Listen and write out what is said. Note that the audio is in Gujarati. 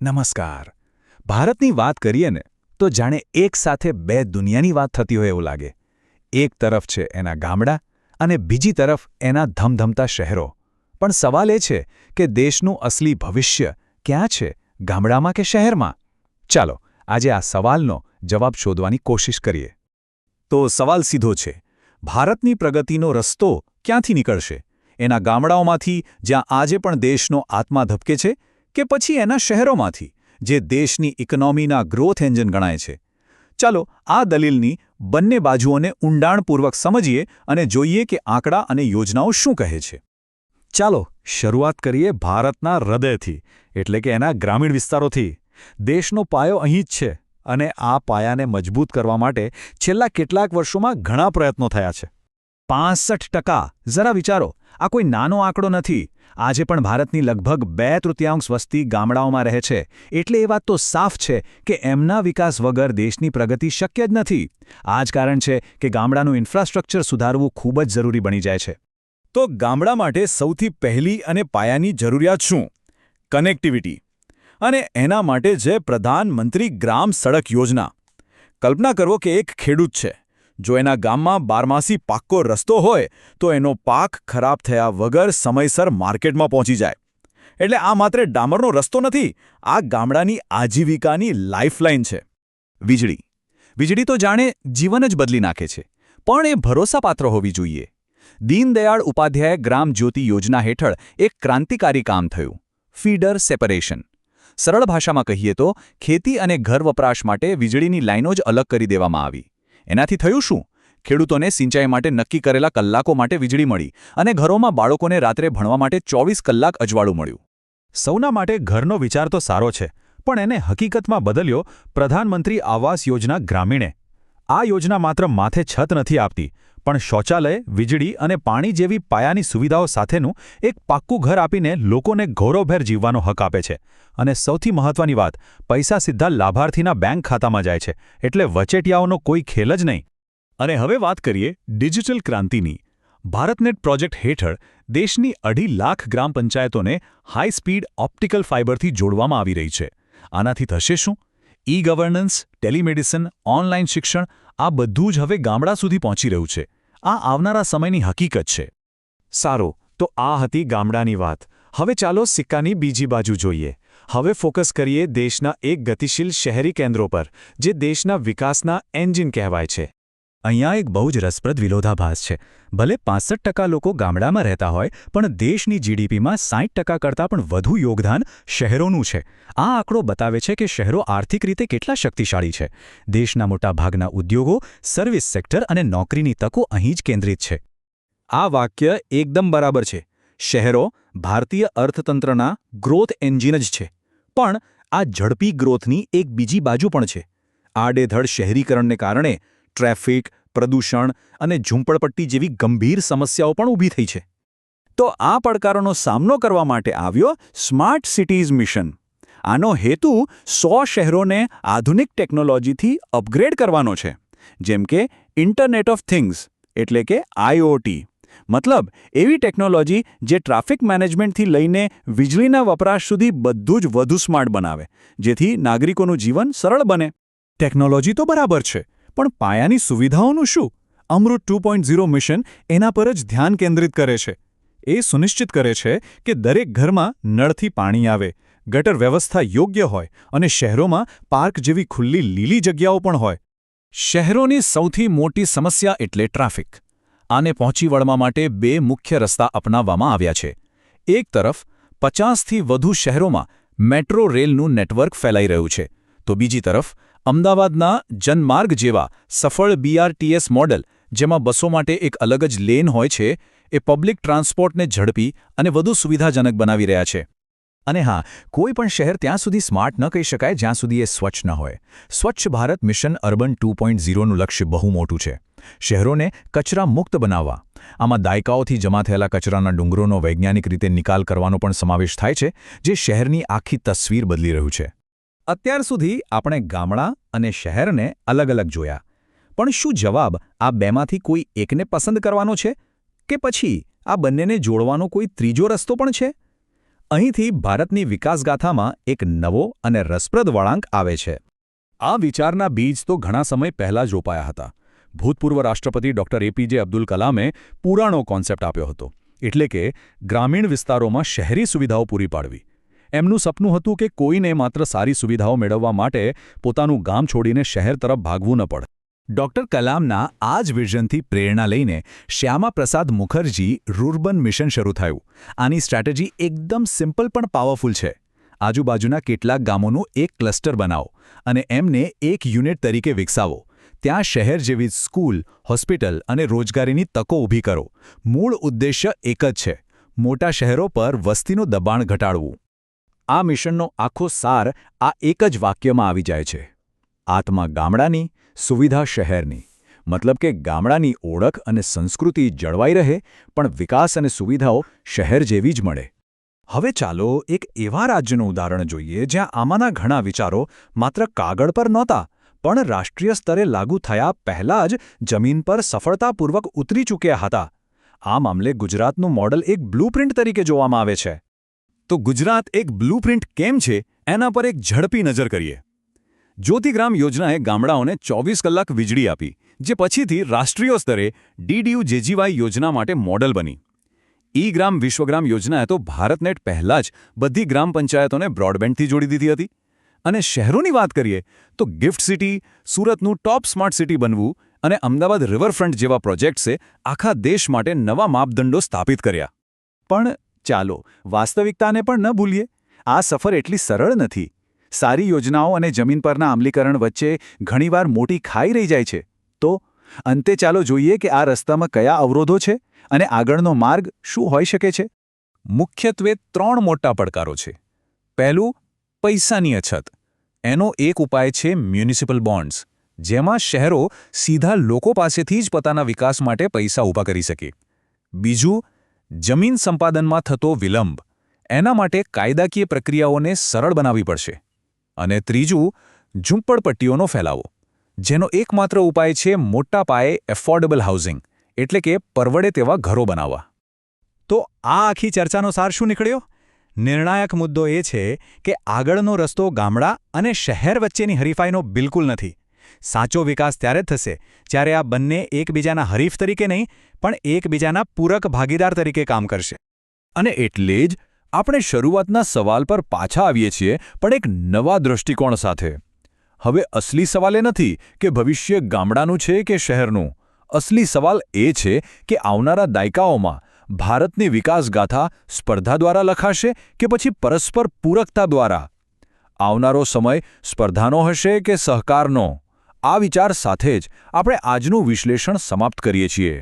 નમસ્કાર. ભારતની વાત કરીએ ને તો જાણે એક સાથે બે દુનિયાની વાત થતી હોય એવું લાગે. એક તરફ છે એના ગામડા અને બીજી તરફ એના ધમધમતા શહેરો. પણ સવાલ એ છે કે દેશનું અસલી ભવિષ્ય ક્યાં છે, ગામડામાં કે શહેરમાં? ચાલો આજે આ સવાલનો જવાબ શોધવાની કોશિશ કરીએ. તો સવાલ સીધો છે. ભારતની પ્રગતિનો રસ્તો ક્યાંથી નીકળશે? એના ગામડાઓમાંથી જ્યાં આજે પણ દેશનો આત્મા ધબકે છે, કે પછી એના શહેરોમાંથી જે દેશની ઇકોનોમીના ગ્રોથ એન્જિન ગણાય છે? ચાલો આ દલીલની બંને બાજુઓને ઊંડાણપૂર્વક સમજીએ અને જોઈએ કે આંકડા અને યોજનાઓ શું કહે છે. ચાલો શરૂઆત કરીએ ભારતના હૃદયથી, એટલે કે એના ગ્રામીણ વિસ્તારોથી. દેશનો પાયો અહીં જ છે અને આ પાયાને મજબૂત કરવા માટે છેલ્લા કેટલાક વર્ષોમાં ઘણા પ્રયત્નો થયા છે. 65%! જરા વિચારો, આ કોઈ નાનો આંકડો નથી. આજે પણ ભારતની લગભગ 2/3 વસ્તી ગામડાઓમાં રહે છે, એટલે એ વાત તો સાફ છે કે એમના વિકાસ વગર દેશની પ્રગતિ શક્ય જ નથી. આ જ કારણ છે કે ગામડાનું ઇન્ફ્રાસ્ટ્રક્ચર સુધારવું ખૂબ જ જરૂરી બની જાય છે. તો ગામડા માટે સૌથી પહેલી અને પાયાની જરૂરિયાત શું? કનેક્ટિવિટી. અને એના માટે છે પ્રધાનમંત્રી ગ્રામ સડક યોજના. કલ્પના કરો કે એક ખેડૂત છે. જો એના ગામમાં બારમાસી પાક્કો રસ્તો હોય તો એનો પાક ખરાબ થયા વગર સમયસર માર્કેટમાં પહોંચી જાય. એટલે આ માત્ર ડામરનો રસ્તો નથી, આ ગામડાની આજીવિકાની લાઇફલાઇન છે. વીજળી. વીજળી તો જાણે જીવન જ બદલી નાખે છે, પણ એ ભરોસાપાત્ર હોવી જોઈએ. દીનદયાળ ઉપાધ્યાય ગ્રામ જ્યોતિ યોજના હેઠળ એક ક્રાંતિકારી કામ થયું: ફીડર સેપરેશન. સરળ ભાષામાં કહીએ તો ખેતી અને ઘર વપરાશ માટે વીજળીની લાઇનો જ અલગ કરી દેવામાં આવી. એનાથી થયું શું? ખેડૂતોને સિંચાઈ માટે નક્કી કરેલા કલાકો માટે વીજળી મળી અને ઘરોમાં બાળકોને રાત્રે ભણવા માટે 24 કલાક અજવાળું મળ્યું. સૌના માટે ઘરનો વિચાર તો સારો છે, પણ એને હકીકતમાં બદલ્યો પ્રધાનમંત્રી આવાસ યોજના ગ્રામીણે. આ યોજના માત્ર માથે છત નથી આપતી, પણ શૌચાલય, વીજળી અને પાણી જેવી પાયાની સુવિધાઓ સાથેનું એક પાક્કું ઘર આપીને લોકોને ગૌરવભેર જીવવાનો હક આપે છે. અને સૌથી મહત્વની વાત, પૈસા સીધા લાભાર્થીના બેંક ખાતામાં જાય છે, એટલે વચેટિયાઓનો કોઈ ખેલ જ નહીં. અને હવે વાત કરીએ ડિજિટલ ક્રાંતિની. ભારતનેટ પ્રોજેક્ટ હેઠળ દેશની 2.5 લાખ ગ્રામ પંચાયતોને હાઈ સ્પીડ ઓપ્ટિકલ ફાઇબરથી જોડવામાં આવી રહી છે. આનાથી થશે શું? ઈ-ગવર્નન્સ, ટેલિમેડિસિન, ઓનલાઈન શિક્ષણ, આ બધું જ હવે ગામડા સુધી પહોંચી રહ્યું છે. આ આવનારા સમયની હકીકત છે. સારું, તો આ હતી ગામડાની વાત. હવે ચાલો સિક્કાની બીજી બાજુ જોઈએ. હવે ફોકસ કરીએ દેશના એક ગતિશીલ શહેરી કેન્દ્રો પર, જે દેશના વિકાસના એન્જિન કહેવાય છે. અહીંયા એક બહુ જ રસપ્રદ વિરોધાભાસ છે. ભલે 65% લોકો ગામડામાં રહેતા હોય, પણ દેશની જીડીપીમાં 60% કરતાં પણ વધુ યોગદાન શહેરોનું છે. આ આંકડો બતાવે છે કે શહેરો આર્થિક રીતે કેટલા શક્તિશાળી છે. દેશના મોટાભાગના ઉદ્યોગો, સર્વિસ સેક્ટર અને નોકરીની તકો અહીં જ કેન્દ્રિત છે. આ વાક્ય એકદમ બરાબર છે. શહેરો ભારતીય અર્થતંત્રના ગ્રોથ એન્જિન જ છે. પણ આ ઝડપી ગ્રોથની એક બીજી બાજુ પણ છે. આડેધડ શહેરીકરણને કારણે ટ્રાફિક, પ્રદૂષણ અને ઝૂંપડપટ્ટી જેવી ગંભીર સમસ્યાઓ પણ ઊભી થઈ છે. તો આ પડકારોનો સામનો કરવા માટે આવ્યો સ્માર્ટ સિટીઝ મિશન. આનો હેતુ 100 શહેરોને આધુનિક ટેકનોલોજીથી અપગ્રેડ કરવાનો છે, જેમ કે ઇન્ટરનેટ ઓફ થિંગ્સ, એટલે કે IoT. મતલબ એવી ટેકનોલોજી જે ટ્રાફિક મેનેજમેન્ટથી લઈને વીજળીના વપરાશ સુધી બધું જ વધુ સ્માર્ટ બનાવે, જેથી નાગરિકોનું જીવન સરળ બને. ટેકનોલોજી તો બરાબર છે, પણ પાયાની સુવિધાઓનું શું? અમૃત 2.0 મિશન એના પર જ ધ્યાન કેન્દ્રિત કરે છે. એ સુનિશ્ચિત કરે છે કે દરેક ઘરમાં નળથી પાણી આવે, ગટર વ્યવસ્થા યોગ્ય હોય અને શહેરોમાં પાર્ક જેવી ખુલ્લી લીલી જગ્યાઓ પણ હોય. શહેરોની સૌથી મોટી સમસ્યા એટલે ટ્રાફિક. આને પહોંચી વળવા માટે 2 મુખ્ય રસ્તા અપનાવવામાં આવ્યા છે. એક તરફ 50થી વધુ શહેરોમાં મેટ્રો રેલનું નેટવર્ક ફેલાઈ રહ્યું છે, તો બીજી તરફ અમદાવાદના જનમાર્ગ જેવા સફળ BRTS મોડેલ, જેમાં બસો માટે એક અલગ જ લેન હોય છે, એ પબ્લિક ટ્રાન્સપોર્ટને ઝડપી અને વધુ સુવિધાજનક બનાવી રહ્યા છે. અને હા, કોઈ પણ શહેર ત્યાં સુધી સ્માર્ટ ન કહી શકાય જ્યાં સુધી એ સ્વચ્છ ન હોય. સ્વચ્છ ભારત મિશન અર્બન 2.0નું લક્ષ્ય બહુ મોટું છે. શહેરોને કચરા મુક્ત બનાવવા. આમાં દાયકાઓથી જમા થયેલા કચરાના ડુંગરોનો વૈજ્ઞાનિક રીતે નિકાલ કરવાનો પણ સમાવેશ થાય છે, જે શહેરની આખી તસવીર બદલી રહ્યું છે. અત્યાર સુધી આપણે ગામડા અને શહેરને અલગ અલગ જોયા. પણ શું જવાબ આ બેમાંથી કોઈ એકને પસંદ કરવાનો છે? કે પછી આ બંનેને જોડવાનો કોઈ ત્રીજો રસ્તો પણ છે? અહીંથી ભારતની વિકાસગાથામાં એક નવો અને રસપ્રદ વળાંક આવે છે. આ વિચારના બીજ તો ઘણા સમય પહેલાં જ રોપાયા હતા. ભૂતપૂર્વ રાષ્ટ્રપતિ ડૉક્ટર એપીજે અબ્દુલ કલામે પુરાણો કોન્સેપ્ટ આપ્યો હતો, એટલે કે ગ્રામીણ વિસ્તારોમાં શહેરી સુવિધાઓ પૂરી પાડવી. એમનું સપનું હતું કે કોઈને માત્ર સારી સુવિધાઓ મેળવવા માટે પોતાનું ગામ છોડીને શહેર તરફ ભાગવું ન પડે. ડૉક્ટર કલામના આ જ વિઝનથી પ્રેરણા લઈને શ્યામાપ્રસાદ મુખર્જી રૂરબન મિશન શરૂ થયું. આની સ્ટ્રેટેજી એકદમ સિમ્પલ પણ પાવરફુલ છે. આજુબાજુના કેટલાક ગામોનું એક ક્લસ્ટર બનાવો અને એમને એક યુનિટ તરીકે વિકસાવો. ત્યાં શહેર જેવી સ્કૂલ, હોસ્પિટલ અને રોજગારીની તકો ઊભી કરો. મૂળ ઉદ્દેશ્ય એક જ છે: મોટા શહેરો પર વસ્તીનું દબાણ ઘટાડવું. આ મિશનનો આખો સાર આ એક જ વાક્યમાં આવી જાય છે: આત્મા ગામડાની, સુવિધા શહેરની. મતલબ કે ગામડાની ઓળખ અને સંસ્કૃતિ જળવાઈ રહે, પણ વિકાસ અને સુવિધાઓ શહેર જેવી જ મળે. હવે ચાલો એક એવા રાજ્યનું ઉદાહરણ જોઈએ જ્યાં આમાંના ઘણા વિચારો માત્ર કાગળ પર નહોતા, પણ રાષ્ટ્રીય સ્તરે લાગુ થયા પહેલાં જ જમીન પર સફળતાપૂર્વક ઉતરી ચૂક્યા હતા. આ મામલે ગુજરાતનું મોડલ એક બ્લુપ્રિન્ટ તરીકે જોવામાં આવે છે. તો ગુજરાત એક બ્લુપ્રિન્ટ કેમ છે, એના પર એક ઝડપી નજર કરીએ. જ્યોતિગ્રામ યોજનાએ ગામડાઓને 24 કલાક વીજળી આપી, જે પછીથી રાષ્ટ્રીય સ્તરે DDU-JGY યોજના માટે મોડલ બની. ઈ-ગ્રામ વિશ્વગ્રામ યોજનાએ તો ભારતનેટ પહેલાં જ બધી ગ્રામ પંચાયતોને બ્રોડબેન્ડથી જોડી દીધી હતી. અને શહેરોની વાત કરીએ તો ગિફ્ટ સિટી, સુરતનું ટોપ સ્માર્ટ સિટી બનવું અને અમદાવાદ રિવરફ્રન્ટ જેવા પ્રોજેક્ટ્સે આખા દેશ માટે નવા માપદંડો સ્થાપિત કર્યા. પણ ચાલો વાસ્તવિકતાને પણ ન ભૂલીએ. આ સફર એટલી સરળ નથી. સારી યોજનાઓ અને જમીન પરના અમલીકરણ વચ્ચે ઘણીવાર મોટી ખાઈ રહી જાય છે. તો અંતે ચાલો જોઈએ કે આ રસ્તામાં કયા અવરોધો છે અને આગળનો માર્ગ શું હોઈ શકે છે. મુખ્યત્વે 3 મોટા પડકારો છે. પહેલું, પૈસાની અછત. એનો એક ઉપાય છે મ્યુનિસિપલ બોન્ડ્સ, જેમાં શહેરો સીધા લોકો પાસેથી જ પોતાના વિકાસ માટે પૈસા ઊભા કરી શકે. બીજું, જમીન સંપાદનમાં થતો વિલંબ. એના માટે કાયદાકીય પ્રક્રિયાઓને સરળ બનાવવી પડશે. અને ત્રીજું, ઝૂંપડપટ્ટીઓનો ફેલાવો, જેનો એકમાત્ર ઉપાય છે મોટા પાયે એફોર્ડેબલ હાઉસિંગ, એટલે કે પરવડે તેવા ઘરો બનાવવા. તો આ આખી ચર્ચાનો સાર શું નીકળ્યો? નિર્ણાયક મુદ્દો એ છે કે આગળનો રસ્તો ગામડા અને શહેર વચ્ચેની હરીફાઈનો બિલકુલ નથી. સાચો વિકાસ ત્યારે જ થશે જ્યારે આ બંને એકબીજાના હરીફ તરીકે નહીં, પણ એકબીજાના પૂરક ભાગીદાર તરીકે કામ કરશે. અને એટલે જ આપણે શરૂઆતના સવાલ પર પાછા આવીએ છીએ, પણ એક નવા દૃષ્ટિકોણ સાથે. હવે અસલી સવાલ એ નથી કે ભવિષ્ય ગામડાનું છે કે શહેરનું. અસલી સવાલ એ છે કે આવનારા દાયકાઓમાં ભારતની વિકાસગાથા સ્પર્ધા દ્વારા લખાશે કે પછી પરસ્પર પૂરકતા દ્વારા? આવનારો સમય સ્પર્ધાનો હશે કે સહકારનો? આ વિચાર સાથે જ આપણે આજનું વિશ્લેષણ સમાપ્ત કરીએ છીએ.